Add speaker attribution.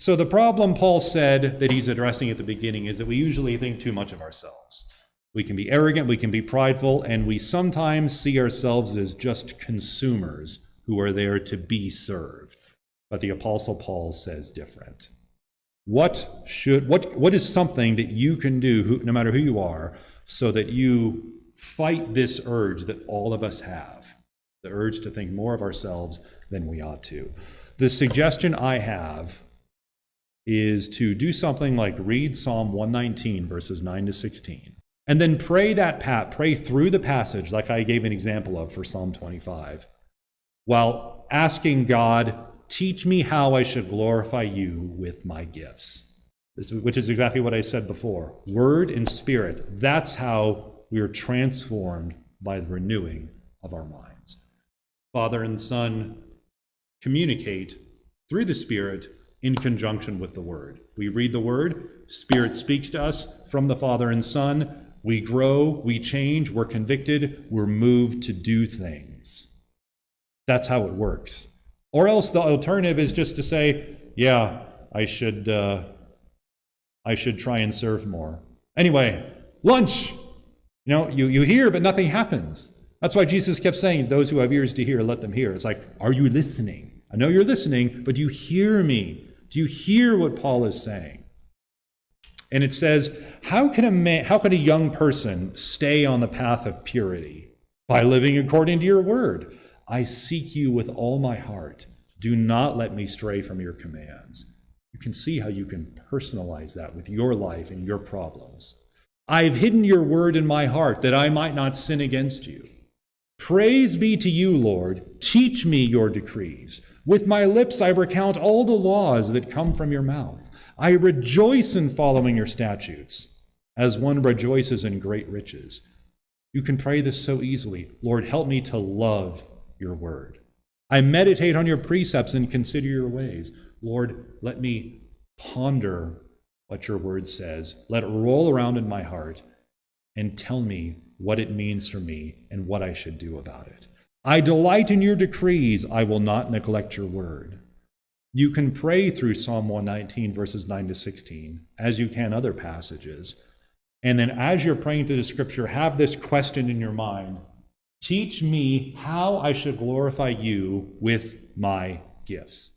Speaker 1: So the problem Paul said that he's addressing at the beginning is that we usually think too much of ourselves. We can be arrogant, we can be prideful, and we sometimes see ourselves as just consumers who are there to be served. But the Apostle Paul says different. What is something that you can do, no matter who you are, so that you fight this urge that all of us have, the urge to think more of ourselves than we ought to? The suggestion I have is to do something like read Psalm 119, verses 9 to 16, and then pray through the passage like I gave an example of for Psalm 25, while asking God, teach me how I should glorify you with my gifts. Which is exactly what I said before. Word and spirit, that's how we are transformed by the renewing of our minds. Father and Son communicate through the Spirit in conjunction with the Word. We read the Word, Spirit speaks to us from the Father and Son. We grow, we change, we're convicted, we're moved to do things. That's how it works. Or else the alternative is just to say, yeah, I should try and serve more. Anyway, lunch. You hear, but nothing happens. That's why Jesus kept saying, those who have ears to hear, let them hear. It's like, are you listening? I know you're listening, but do you hear me? Do you hear what Paul is saying? And it says, how can a young person stay on the path of purity? By living according to your word. I seek you with all my heart. Do not let me stray from your commands. You can see how you can personalize that with your life and your problems. I've hidden your word in my heart that I might not sin against you. Praise be to you, Lord. Teach me your decrees. With my lips I recount all the laws that come from your mouth. I rejoice in following your statutes, as one rejoices in great riches. You can pray this so easily. Lord, help me to love your word. I meditate on your precepts and consider your ways. Lord, let me ponder what your word says. Let it roll around in my heart and tell me what it means for me and what I should do about it. I delight in your decrees. I will not neglect your word. You can pray through Psalm 119, verses 9 to 16, as you can other passages. And then as you're praying through the scripture, have this question in your mind. Teach me how I should glorify you with my gifts.